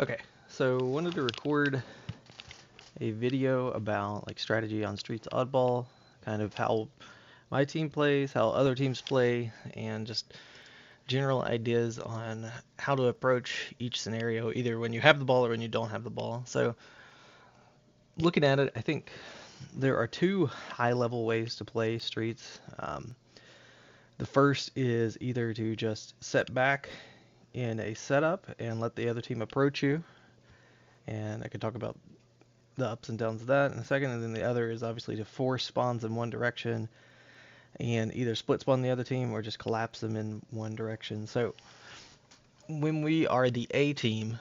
Okay, so wanted to record a video about like strategy on Streets Oddball, kind of how my team plays, how other teams play, and just general ideas on how to approach each scenario, either when you have the ball or when you don't have the ball. So looking at it, I think there are two high-level ways to play Streets. The first is either to just set back in a setup and let the other team approach you, and I could talk about the ups and downs of that in a second. And then the other is obviously to force spawns in one direction and either split spawn the other team or just collapse them in one direction. So when we are the A team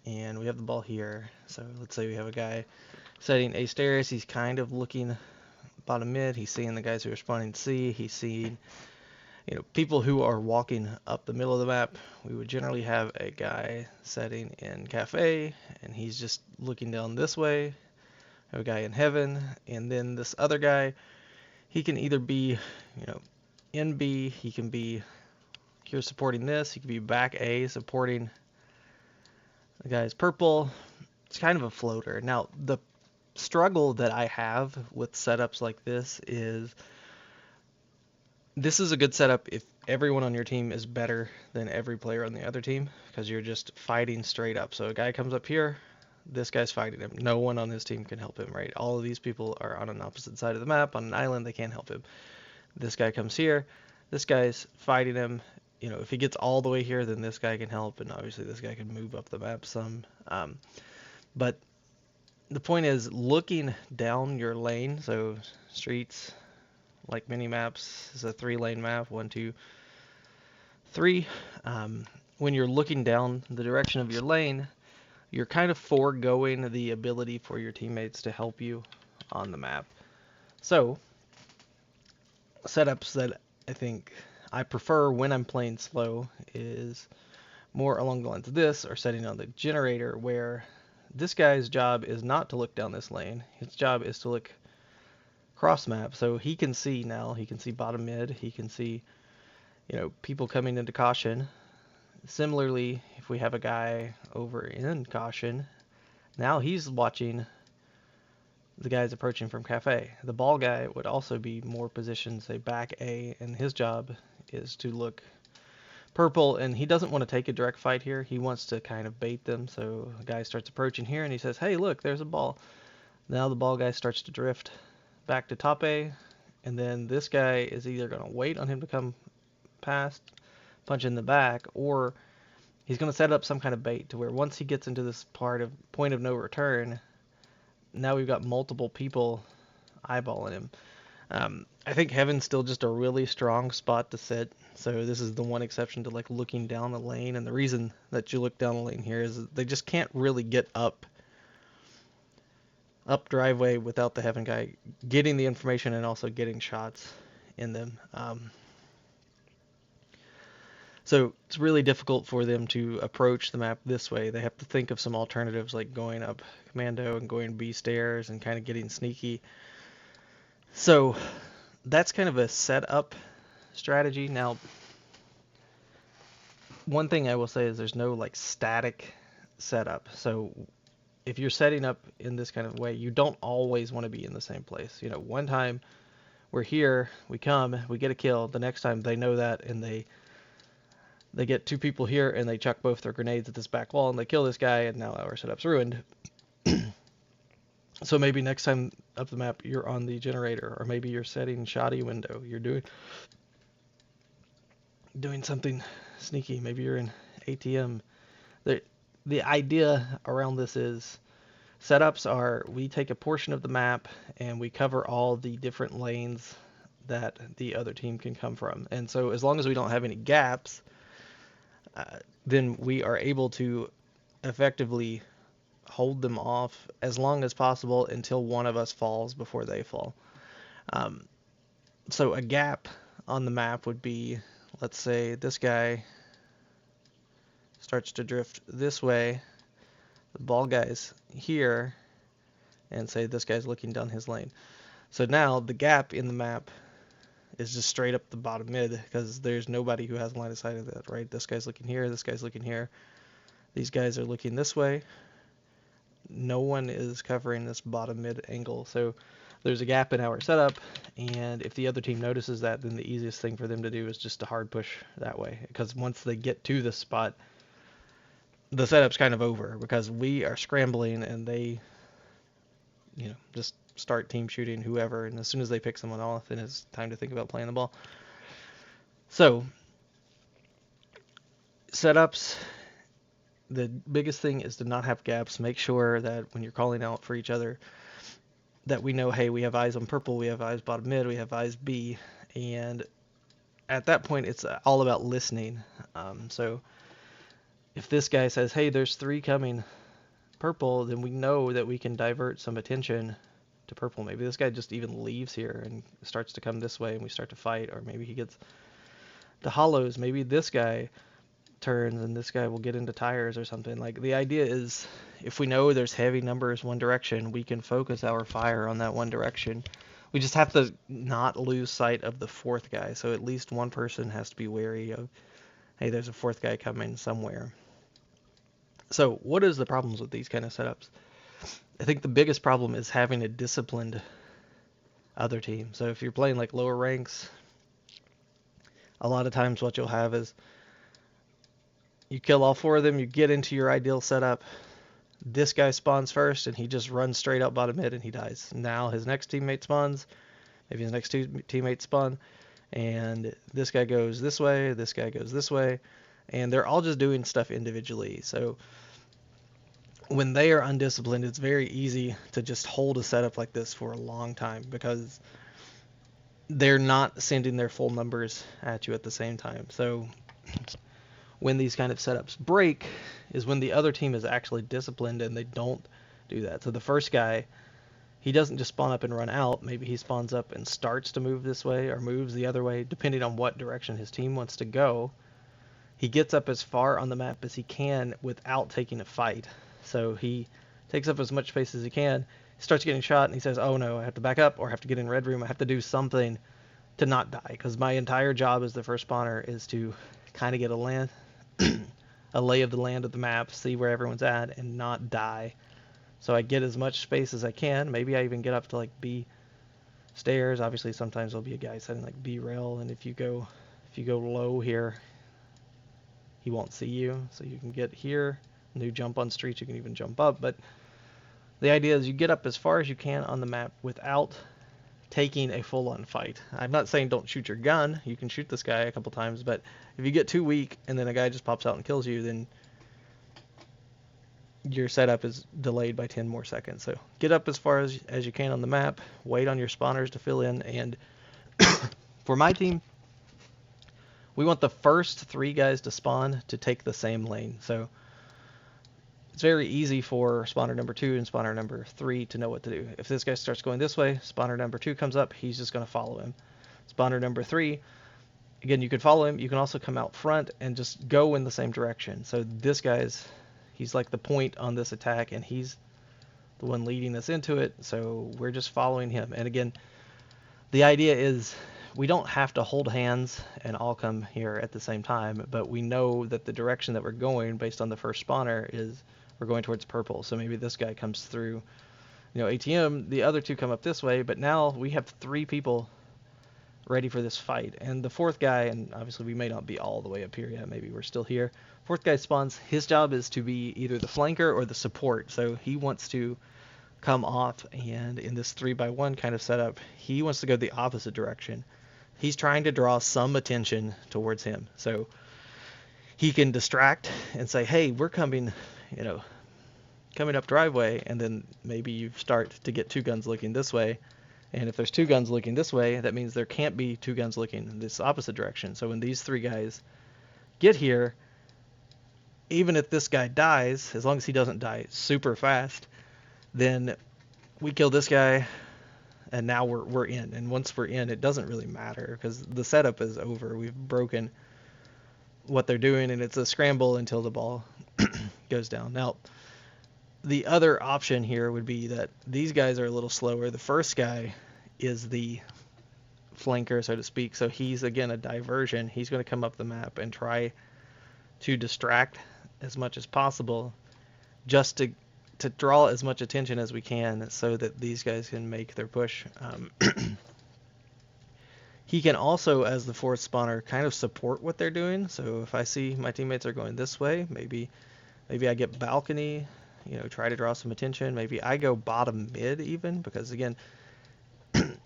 and we have the ball here, so let's say we have a guy setting A stairs, he's kind of looking bottom mid, he's seeing the guys who are spawning C, he's seeing people who are walking up the middle of the map. We would generally have a guy setting in cafe and he's just looking down this way. Have a guy in heaven, and then this other guy, he can either be, in B, he can be here supporting this, he can be back A supporting the guy's purple. It's kind of a floater. Now, the struggle that I have with setups like this is a good setup if everyone on your team is better than every player on the other team, because you're just fighting straight up. So a guy comes up here, this guy's fighting him. No one on his team can help him, right? All of these people are on an opposite side of the map, on an island, they can't help him. This guy comes here, this guy's fighting him. If he gets all the way here, then this guy can help, and obviously this guy can move up the map some. But the point is looking down your lane. So Streets, like mini maps, is a 3-lane map, 1, 2, 3. When you're looking down the direction of your lane, you're kind of foregoing the ability for your teammates to help you on the map. So, setups that I think I prefer when I'm playing slow is more along the lines of this, or setting on the generator, where this guy's job is not to look down this lane. His job is to look cross map, so he can see now. He can see bottom mid. He can see, people coming into caution. Similarly, if we have a guy over in caution, now he's watching the guys approaching from cafe. The ball guy would also be more positioned, say back A, and his job is to look purple, and he doesn't want to take a direct fight here. He wants to kind of bait them. So the guy starts approaching here and he says, hey, look, there's a ball. Now the ball guy starts to drift back to top A, and then this guy is either going to wait on him to come past, punch in the back, or he's going to set up some kind of bait to where once he gets into this point of no return, now we've got multiple people eyeballing him. I think Heaven's still just a really strong spot to sit. So this is the one exception to like looking down the lane. And the reason that you look down the lane here is they just can't really get up driveway without the Heaven guy getting the information and also getting shots in them. So it's really difficult for them to approach the map this way. They have to think of some alternatives like going up commando and going B stairs and kind of getting sneaky. So that's kind of a setup strategy. Now, one thing I will say is there's no like static setup. So if you're setting up in this kind of way, you don't always want to be in the same place. One time we're here, we come, we get a kill. The next time they know that, and they get two people here and they chuck both their grenades at this back wall and they kill this guy, and now our setup's ruined. So maybe next time up the map you're on the generator, or maybe you're setting shoddy window. You're doing something sneaky. Maybe you're in ATM. The idea around this is setups are we take a portion of the map and we cover all the different lanes that the other team can come from. And so as long as we don't have any gaps, then we are able to effectively hold them off as long as possible until one of us falls before they fall. So a gap on the map would be, let's say this guy starts to drift this way, the ball guy's here, and say this guy's looking down his lane. So now the gap in the map is just straight up the bottom mid, because there's nobody who has line of sight of that, right? This guy's looking here, this guy's looking here. These guys are looking this way. No one is covering this bottom mid angle. So there's a gap in our setup, and if the other team notices that, then the easiest thing for them to do is just to hard push that way. Because once they get to the spot, the setup's kind of over because we are scrambling and they, just start team shooting whoever. And as soon as they pick someone off, then it's time to think about playing the ball. So setups, the biggest thing is to not have gaps. Make sure that when you're calling out for each other, that we know, hey, we have eyes on purple, we have eyes bottom mid, we have eyes B, and at that point, it's all about listening. So if this guy says, hey, there's 3 coming purple, then we know that we can divert some attention to purple. Maybe this guy just even leaves here and starts to come this way, and we start to fight, or maybe he gets the hollows. Maybe this guy turns and this guy will get into tires or something. Like, the idea is, if we know there's heavy numbers one direction, we can focus our fire on that one direction. We just have to not lose sight of the 4th guy. So at least one person has to be wary of, hey, there's a 4th guy coming somewhere. So what is the problems with these kind of setups? I think the biggest problem is having a disciplined other team. So if you're playing like lower ranks, a lot of times what you'll have is you kill all 4 of them, you get into your ideal setup, this guy spawns first, and he just runs straight up bottom mid and he dies. Now his next teammate spawns, maybe his next 2 teammates spawn, and this guy goes this way, this guy goes this way, and they're all just doing stuff individually. So when they are undisciplined, it's very easy to just hold a setup like this for a long time because they're not sending their full numbers at you at the same time. So when these kind of setups break is when the other team is actually disciplined and they don't do that. So the first guy, he doesn't just spawn up and run out. Maybe he spawns up and starts to move this way or moves the other way, depending on what direction his team wants to go. He gets up as far on the map as he can without taking a fight. So he takes up as much space as he can, starts getting shot, and he says, oh no, I have to back up or I have to get in red room. I have to do something to not die, because my entire job as the first spawner is to kind of get a lay of the land of the map, see where everyone's at, and not die. So I get as much space as I can. Maybe I even get up to like B stairs. Obviously sometimes there'll be a guy setting like B rail, and if you go low here, he won't see you. So you can get here, and you jump on streets, you can even jump up. But the idea is you get up as far as you can on the map without taking a full-on fight. I'm not saying don't shoot your gun. You can shoot this guy a couple times, but if you get too weak and then a guy just pops out and kills you, then your setup is delayed by 10 more seconds. So get up as far as you can on the map, wait on your spawners to fill in, and for my team, we want the first 3 guys to spawn to take the same lane. So it's very easy for spawner number 2 and spawner number 3 to know what to do. If this guy starts going this way, spawner number 2 comes up, he's just going to follow him. Spawner number 3, again, you can follow him. You can also come out front and just go in the same direction. So this he's like the point on this attack, and he's the one leading us into it. So we're just following him. And again, the idea is we don't have to hold hands and all come here at the same time, but we know that the direction that we're going based on the first spawner is we're going towards purple. So maybe this guy comes through, ATM, the other 2 come up this way, but now we have 3 people ready for this fight. And the 4th guy, and obviously we may not be all the way up here yet, maybe we're still here. 4th guy spawns. His job is to be either the flanker or the support. So he wants to come off, and in this 3x1 kind of setup, he wants to go the opposite direction. He's trying to draw some attention towards him. So he can distract and say, hey, we're coming, coming up driveway, and then maybe you start to get 2 guns looking this way. And if there's 2 guns looking this way, that means there can't be 2 guns looking in this opposite direction. So when these 3 guys get here, even if this guy dies, as long as he doesn't die super fast, then we kill this guy, and now we're in. And once we're in, it doesn't really matter because the setup is over. We've broken what they're doing, and it's a scramble until the ball goes down. Now, the other option here would be that these guys are a little slower. The first guy is the flanker, so to speak. So he's, again, a diversion. He's going to come up the map and try to distract as much as possible, just to draw as much attention as we can so that these guys can make their push. He can also, as the fourth spawner, kind of support what they're doing. So if I see my teammates are going this way, maybe I get balcony, try to draw some attention. Maybe I go bottom mid even, because again,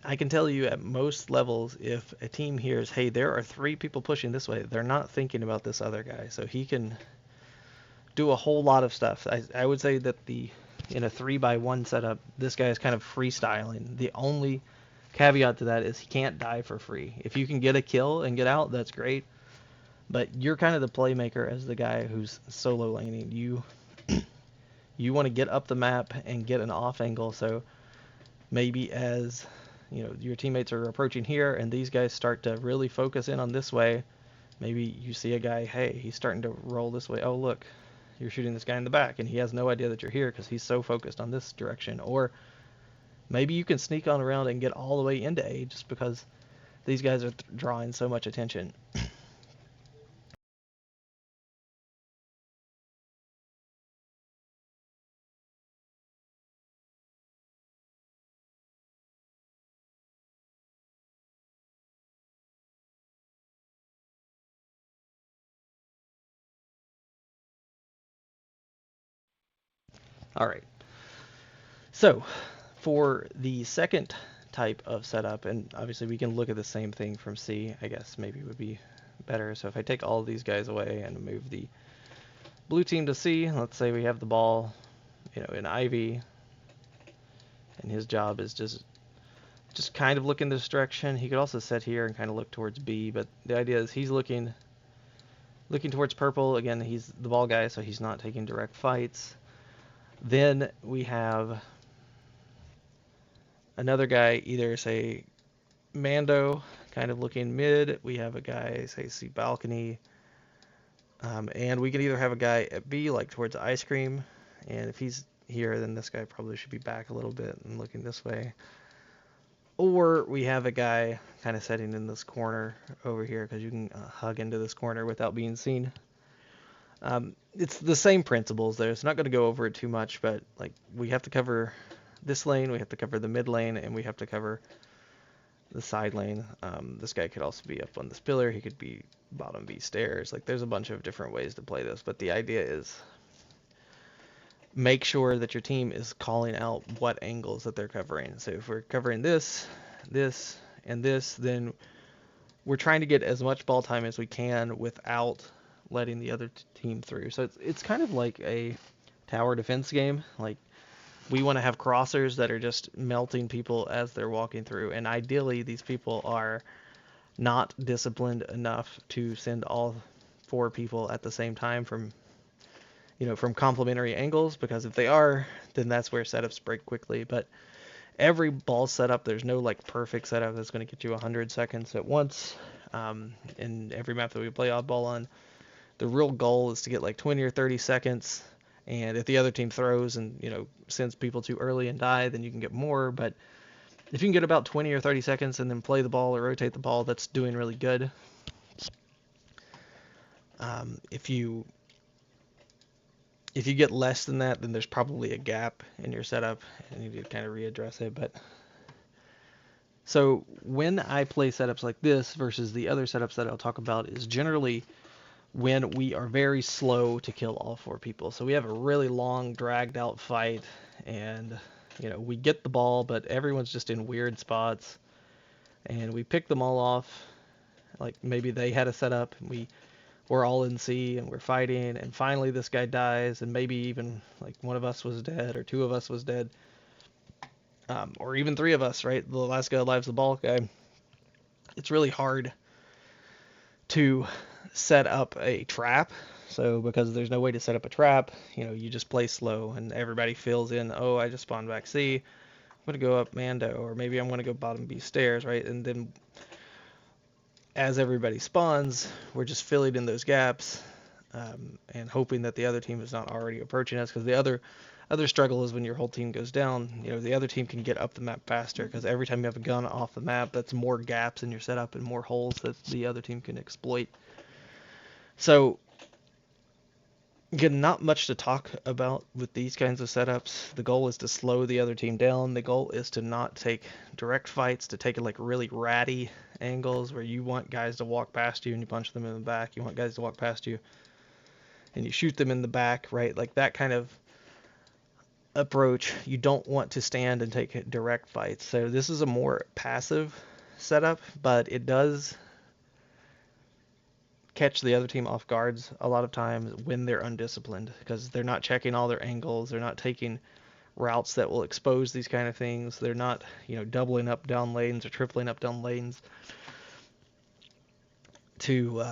I can tell you at most levels, if a team hears, hey, there are 3 people pushing this way, they're not thinking about this other guy. So he can do a whole lot of stuff. I would say that in a 3-by-1 setup, this guy is kind of freestyling. The only caveat to that is he can't die for free. If you can get a kill and get out, that's great. But you're kind of the playmaker as the guy who's solo laning. You want to get up the map and get an off angle. So maybe as your teammates are approaching here and these guys start to really focus in on this way, maybe you see a guy, hey, he's starting to roll this way. Oh, look, you're shooting this guy in the back and he has no idea that you're here because he's so focused on this direction. Or maybe you can sneak on around and get all the way into A just because these guys are drawing so much attention. All right. So for the second type of setup, and obviously we can look at the same thing from C, I guess maybe would be better. So if I take all of these guys away and move the blue team to C, let's say we have the ball, in Ivy, and his job is just kind of look in this direction. He could also sit here and kind of look towards B, but the idea is he's looking towards purple. Again, he's the ball guy, so he's not taking direct fights. Then we have another guy, either say Mando, kind of looking mid. We have a guy, say, C balcony. And we can either have a guy at B, like towards ice cream. And if he's here, then this guy probably should be back a little bit and looking this way. Or we have a guy kind of sitting in this corner over here, because you can hug into this corner without being seen. It's the same principles there. It's not going to go over it too much, but like we have to cover this lane, we have to cover the mid lane, and we have to cover the side lane. This guy could also be up on this pillar. He could be bottom B stairs. Like there's a bunch of different ways to play this, but the idea is make sure that your team is calling out what angles that they're covering. So if we're covering this, this, and this, then we're trying to get as much ball time as we can without letting the other team through. So it's kind of like a tower defense game. Like we want to have crossers that are just melting people as they're walking through, and ideally these people are not disciplined enough to send all 4 people at the same time from complementary angles, because if they are, then that's where setups break quickly. But every ball setup, there's no like perfect setup that's going to get you 100 seconds at once. In every map that we play oddball on, the real goal is to get like 20 or 30 seconds. And if the other team throws and sends people too early and die, then you can get more. But if you can get about 20 or 30 seconds and then play the ball or rotate the ball, that's doing really good. If you get less than that, then there's probably a gap in your setup and you need to kind of readdress it. But so when I play setups like this versus the other setups that I'll talk about is generally when we are very slow to kill all 4 people. So we have a really long, dragged out fight, and we get the ball, but everyone's just in weird spots, and we pick them all off. Like maybe they had a setup, and we're all in C, and we're fighting, and finally this guy dies, and maybe even like one of us was dead, or 2 of us was dead, or even 3 of us, right? The last guy alive's the ball guy. It's really hard to set up a trap. So because there's no way to set up a trap, you just play slow and everybody fills in, oh, I just spawned back C, I'm going to go up Mando, or maybe I'm going to go bottom B stairs, right? And then as everybody spawns, we're just filling in those gaps and hoping that the other team is not already approaching us, because the other struggle is when your whole team goes down, the other team can get up the map faster, because every time you have a gun off the map, that's more gaps in your setup and more holes that the other team can exploit. So Again, not much to talk about with these kinds of setups. The goal is to slow the other team down. The goal is to not take direct fights, to take like really ratty angles where you want guys to walk past you and you punch them in the back. You want guys to walk past you and you shoot them in the back, right? Like that kind of approach. You don't want to stand and take direct fights. So this is a more passive setup, but it does catch the other team off guards a lot of times when they're undisciplined, because they're not checking all their angles. They're not taking routes that will expose these kind of things. They're not, doubling up down lanes or tripling up down lanes to,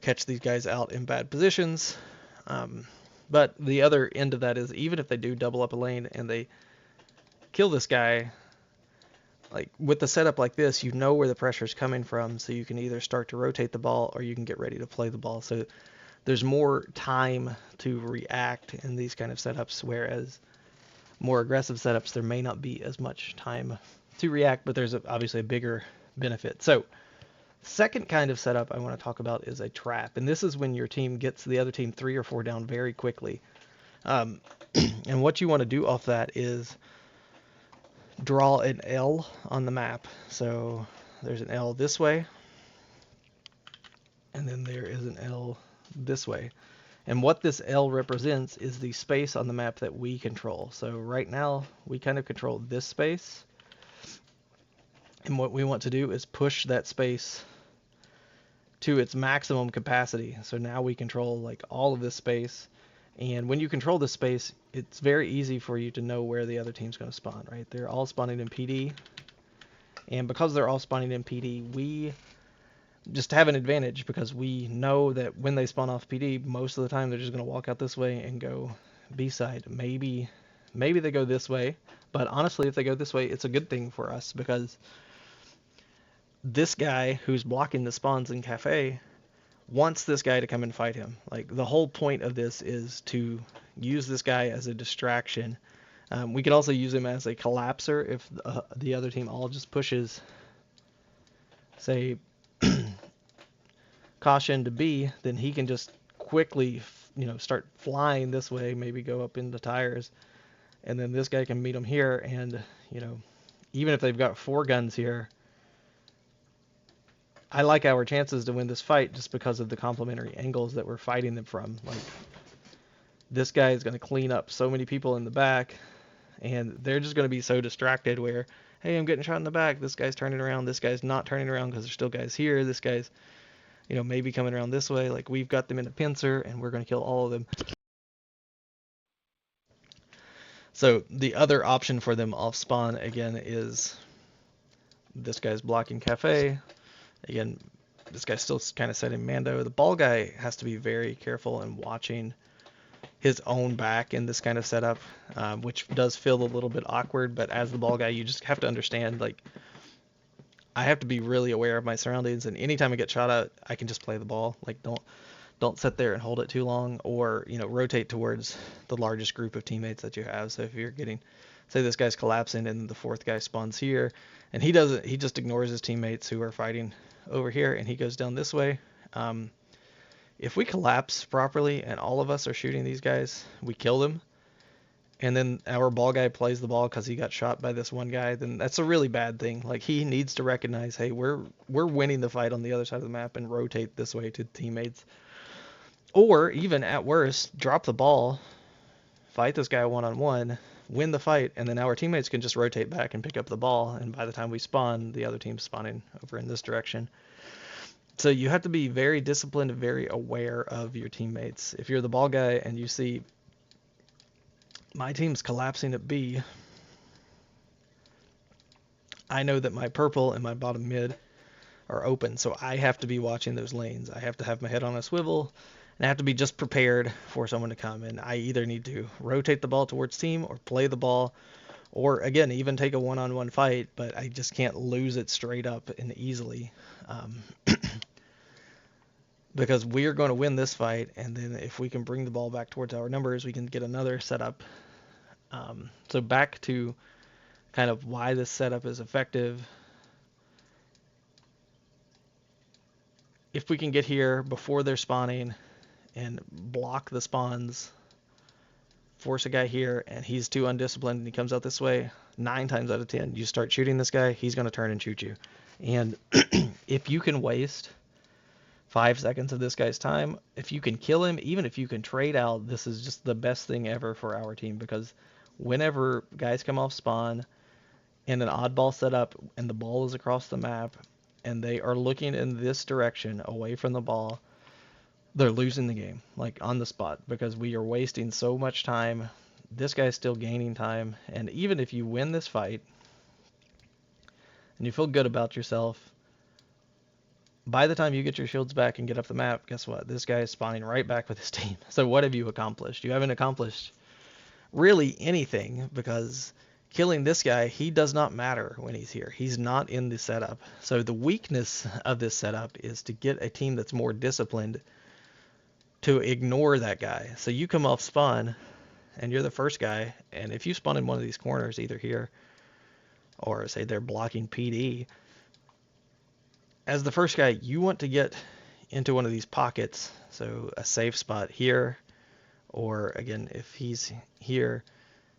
catch these guys out in bad positions. But the other end of that is, even if they do double up a lane and they kill this guy, like with the setup like this, you know where the pressure is coming from, so you can either start to rotate the ball or you can get ready to play the ball. So there's more time to react in these kind of setups, whereas more aggressive setups, there may not be as much time to react, but there's obviously a bigger benefit. So second kind of setup I want to talk about is a trap, and this is when your team gets the other team 3 or 4 down very quickly. And what you want to do off that is draw an L on the map. So there's an L this way, and then there is an L this way. And what this L represents is the space on the map that we control. So right now, we kind of control this space. And what we want to do is push that space to its maximum capacity. So now we control like all of this space. And when you control this space, it's very easy for you to know where the other team's going to spawn, right? They're all spawning in PD. And because they're all spawning in PD, we just have an advantage, because we know that when they spawn off PD, most of the time they're just going to walk out this way and go B-side. Maybe they go this way, but honestly, if they go this way, it's a good thing for us, because this guy who's blocking the spawns in Cafe wants this guy to come and fight him. Like, the whole point of this is to use this guy as a distraction. We could also use him as a collapser if the other team all just pushes, say, caution to B, then he can just quickly, start flying this way, maybe go up into tires, and then this guy can meet him here, and, even if they've got 4 guns here, I like our chances to win this fight just because of the complementary angles that we're fighting them from. Like, this guy is going to clean up so many people in the back, and they're just going to be so distracted where, hey, I'm getting shot in the back, this guy's turning around, this guy's not turning around because there's still guys here, this guy's, maybe coming around this way. Like, we've got them in a pincer, and we're going to kill all of them. So the other option for them off spawn, again, is this guy's blocking Cafe. Again, this guy's still kind of setting Mando. The ball guy has to be very careful and watching his own back in this kind of setup, which does feel a little bit awkward, but as the ball guy, you just have to understand, like, I have to be really aware of my surroundings, and anytime I get shot at, I can just play the ball. Like, don't sit there and hold it too long, or, rotate towards the largest group of teammates that you have. So if you're getting, say this guy's collapsing and the 4th guy spawns here, and he just ignores his teammates who are fighting over here, and he goes down this way. If we collapse properly and all of us are shooting these guys, we kill them, and then our ball guy plays the ball because he got shot by this one guy, then that's a really bad thing. Like, he needs to recognize, hey, we're winning the fight on the other side of the map, and rotate this way to teammates. Or even at worst, drop the ball, fight this guy one-on-one, win the fight, and then our teammates can just rotate back and pick up the ball, and by the time we spawn, the other team's spawning over in this direction. So you have to be very disciplined and very aware of your teammates. If you're the ball guy and you see my team's collapsing at B, I know that my purple and my bottom mid are open, so I have to be watching those lanes. I have to have my head on a swivel, and I have to be just prepared for someone to come. And I either need to rotate the ball towards team or play the ball, or again, even take a one-on-one fight, but I just can't lose it straight up and easily. Because we are going to win this fight, and then if we can bring the ball back towards our numbers, we can get another setup. So back to kind of why this setup is effective. If we can get here before they're spawning and block the spawns, force a guy here, and he's too undisciplined and he comes out this way, 9 times out of 10, you start shooting this guy, he's going to turn and shoot you. And if you can waste 5 seconds of this guy's time, if you can kill him, even if you can trade out, this is just the best thing ever for our team, because whenever guys come off spawn in an oddball setup and the ball is across the map and they are looking in this direction away from the ball, they're losing the game, like on the spot, because we are wasting so much time. This guy's still gaining time, and even if you win this fight and you feel good about yourself, by the time you get your shields back and get up the map, guess what? This guy is spawning right back with his team. So what have you accomplished? You haven't accomplished really anything, because killing this guy, he does not matter when he's here. He's not in the setup. So the weakness of this setup is to get a team that's more disciplined to ignore that guy. So you come off spawn and you're the first guy, and if you spawn in one of these corners, either here or say they're blocking PD, as the first guy, you want to get into one of these pockets, so a safe spot here, or again, if he's here,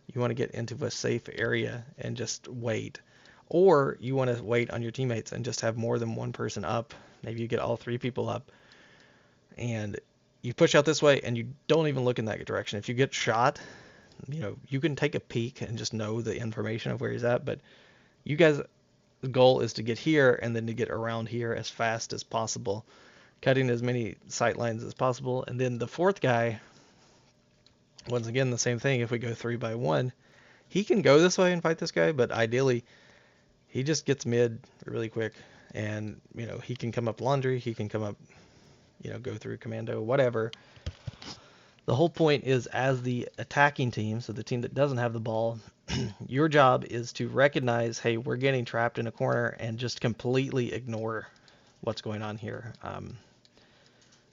you want to get into a safe area and just wait. Or you want to wait on your teammates and just have more than one person up. Maybe you get all 3 people up, and you push out this way and you don't even look in that direction. If you get shot, you can take a peek and just know the information of where he's at, but you guys, the goal is to get here and then to get around here as fast as possible, cutting as many sight lines as possible. And then the 4th guy, once again, the same thing. If we go 3 by 1, he can go this way and fight this guy, but ideally he just gets mid really quick, and he can come up laundry, he can come up, go through commando, whatever. The whole point is, as the attacking team, so the team that doesn't have the ball, your job is to recognize, hey, we're getting trapped in a corner, and just completely ignore what's going on here.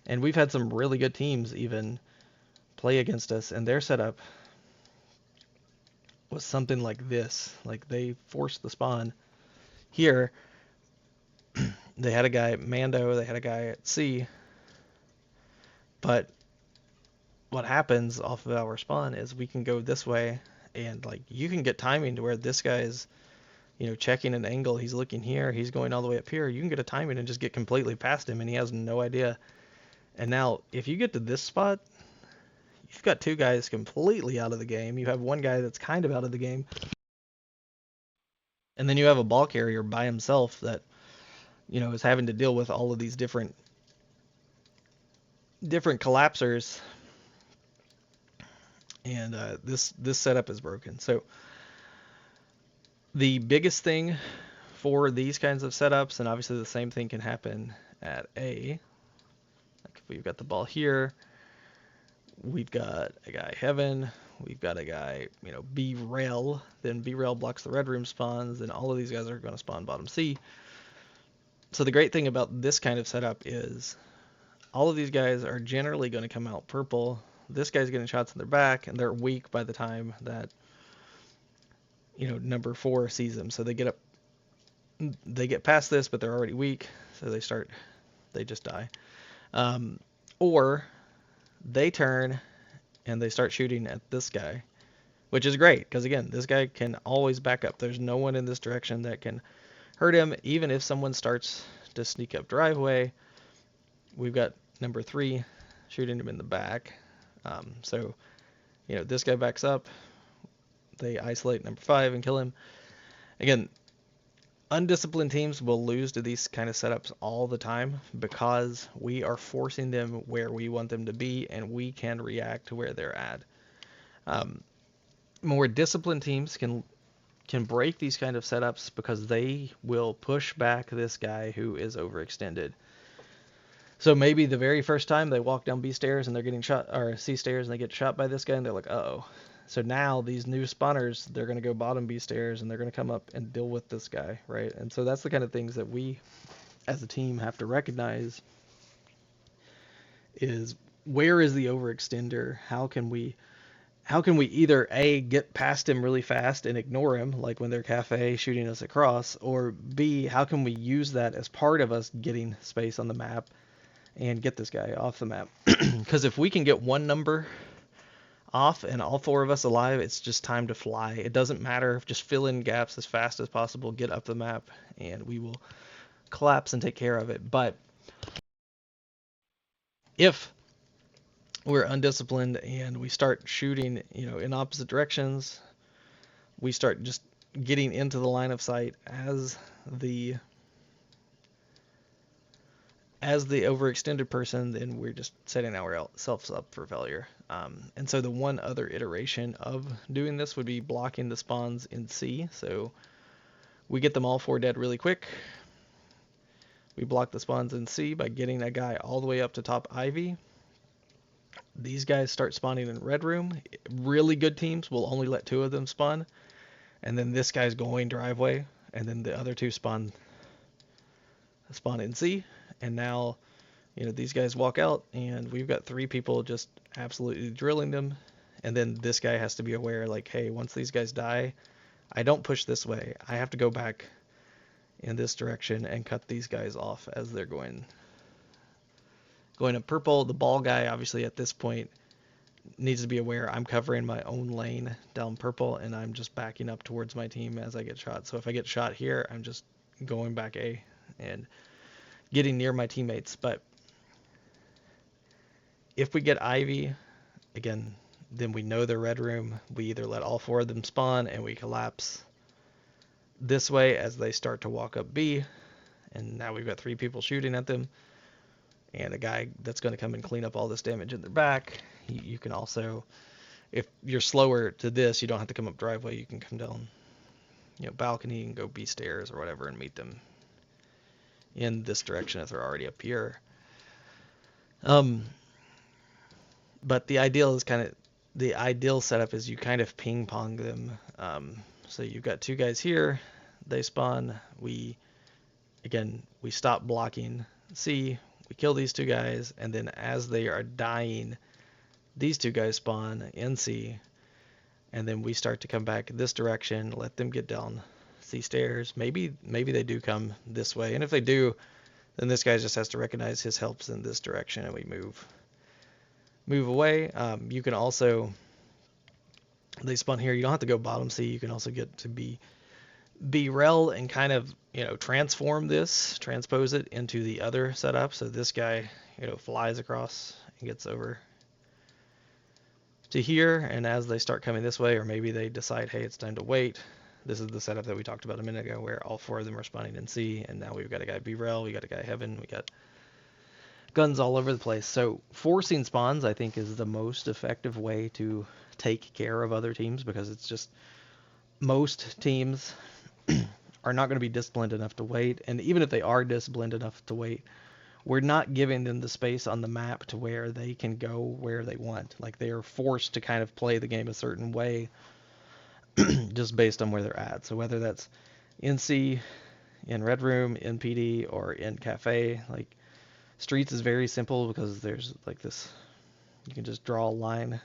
And we've had some really good teams even play against us, and their setup was something like this. Like, they forced the spawn here. They had a guy at Mando, they had a guy at C, but what happens off of our spawn is we can go this way, and like you can get timing to where this guy is, checking an angle, he's looking here, he's going all the way up here, you can get a timing and just get completely past him and he has no idea. And now if you get to this spot, you've got 2 guys completely out of the game, you have 1 guy that's kind of out of the game, and then you have a ball carrier by himself that is having to deal with all of these different collapsers. And this setup is broken. So the biggest thing for these kinds of setups, and obviously the same thing can happen at A, like if we've got the ball here, we've got a guy heaven, we've got a guy, B rail, then B rail blocks the red room spawns, then all of these guys are going to spawn bottom C. So the great thing about this kind of setup is all of these guys are generally going to come out purple. This guy's getting shots in their back, and they're weak by the time that number 4 sees them. So they get past this, but they're already weak, so they just die. Or they turn and they start shooting at this guy, which is great, because again, this guy can always back up. There's no one in this direction that can hurt him. Even if someone starts to sneak up driveway, we've got number 3 shooting him in the back. So this guy backs up, they isolate number 5 and kill him. Again, undisciplined teams will lose to these kind of setups all the time, because we are forcing them where we want them to be, and we can react to where they're at. More disciplined teams can break these kind of setups, because they will push back this guy who is overextended. So maybe the very first time they walk down B stairs and they're getting shot, or C stairs, and they get shot by this guy, and they're like, uh-oh. So now these new spawners, they're going to go bottom B stairs, and they're going to come up and deal with this guy, right? And so that's the kind of things that we as a team have to recognize, is where is the overextender? How can we either A, get past him really fast and ignore him, like when they're cafe shooting us across, or B, how can we use that as part of us getting space on the map and get this guy off the map. Because if we can get one number off and all 4 of us alive, it's just time to fly. It doesn't matter. Just fill in gaps as fast as possible, get up the map, and we will collapse and take care of it. But if we're undisciplined and we start shooting, in opposite directions, we start just getting into the line of sight as the overextended person, then we're just setting ourselves up for failure. And so the one other iteration of doing this would be blocking the spawns in C. So we get them all 4 dead really quick. We block the spawns in C by getting a guy all the way up to top Ivy. These guys start spawning in Red Room. Really good teams will only let 2 of them spawn. And then this guy's going driveway. And then the other 2 spawn in C. And now, these guys walk out, and we've got 3 people just absolutely drilling them. And then this guy has to be aware, like, hey, once these guys die, I don't push this way. I have to go back in this direction and cut these guys off as they're going up purple. The ball guy, obviously, at this point, needs to be aware I'm covering my own lane down purple, and I'm just backing up towards my team as I get shot. So if I get shot here, I'm just going back A and getting near my teammates. But if we get Ivy, again, then we know they're Red Room. We either let all 4 of them spawn and we collapse this way as they start to walk up B, and now we've got 3 people shooting at them, and a guy that's going to come and clean up all this damage in their back. You can also, if you're slower to this, you don't have to come up driveway. You can come down, balcony and go B stairs or whatever and meet them in this direction if they're already up here. But the ideal setup is you kind of ping pong them. So you've got 2 guys here, they spawn, we stop blocking C, we kill these 2 guys, and then as they are dying, these 2 guys spawn in C, and then we start to come back this direction, let them get down C stairs. Maybe they do come this way, and if they do, then this guy just has to recognize his help's in this direction, and we move away. You can also, they spawn here, you don't have to go bottom C, you can also get to B-rel and kind of, transpose it into the other setup. So this guy, flies across and gets over to here, and as they start coming this way, or maybe they decide, hey, it's time to wait. This is the setup that we talked about a minute ago where all 4 of them are spawning in C, and now we've got a guy B-rel, we got a guy Heaven, we got guns all over the place. So forcing spawns, I think, is the most effective way to take care of other teams, because it's just most teams are not going to be disciplined enough to wait, and even if they are disciplined enough to wait, we're not giving them the space on the map to where they can go where they want. Like, they are forced to kind of play the game a certain way just based on where they're at. So whether that's in C, in Red Room, in PD, or in Cafe, like Streets is very simple because there's like this, you can just draw a line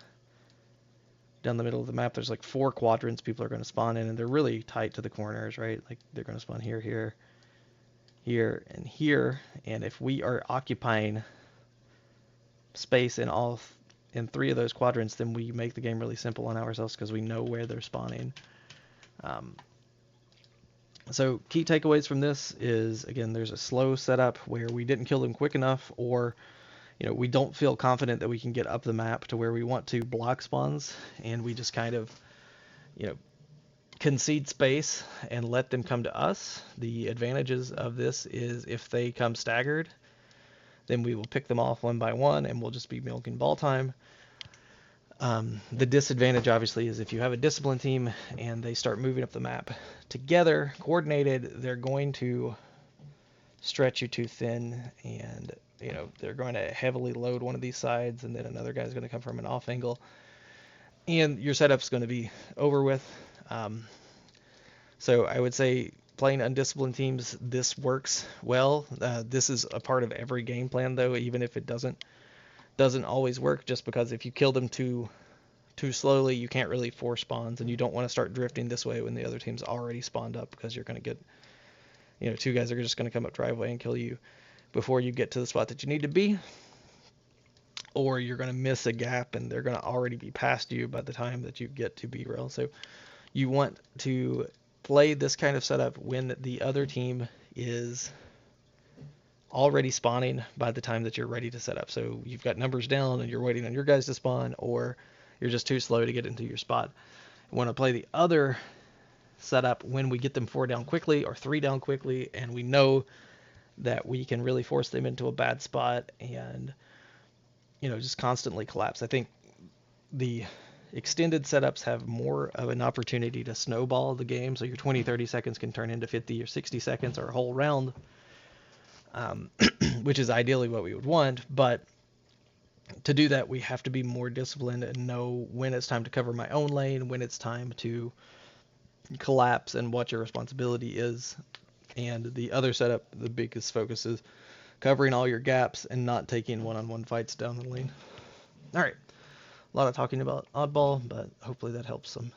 down the middle of the map. There's like 4 quadrants people are going to spawn in, and they're really tight to the corners, right? Like they're going to spawn here, here, here, and here. And if we are occupying space in in 3 of those quadrants, then we make the game really simple on ourselves because we know where they're spawning. So key takeaways from this is, again, there's a slow setup where we didn't kill them quick enough, or we don't feel confident that we can get up the map to where we want to block spawns, and we just kind of, concede space and let them come to us. The advantages of this is if they come staggered, then we will pick them off one by one, and we'll just be milking ball time. The disadvantage, obviously, is if you have a disciplined team and they start moving up the map together, coordinated, they're going to stretch you too thin, and they're going to heavily load one of these sides, and then another guy's going to come from an off angle, and your setup's going to be over with. So I would say playing undisciplined teams, this works well. This is a part of every game plan, though, even if it doesn't always work, just because if you kill them too slowly, you can't really force spawns, and you don't want to start drifting this way when the other team's already spawned up, because you're going to get, 2 guys are just going to come up driveway and kill you before you get to the spot that you need to be, or you're going to miss a gap and they're going to already be past you by the time that you get to B rail. So you want to play this kind of setup when the other team is already spawning by the time that you're ready to set up. So you've got numbers down and you're waiting on your guys to spawn, or you're just too slow to get into your spot. You want to play the other setup when we get them 4 down quickly or 3 down quickly, and we know that we can really force them into a bad spot and, just constantly collapse. I think the extended setups have more of an opportunity to snowball the game, so your 20-30 seconds can turn into 50 or 60 seconds or a whole round, which is ideally what we would want. But to do that, we have to be more disciplined and know when it's time to cover my own lane, when it's time to collapse, and what your responsibility is. And the other setup, the biggest focus is covering all your gaps and not taking one-on-one fights down the lane. All right, a lot of talking about Oddball, but hopefully that helps some.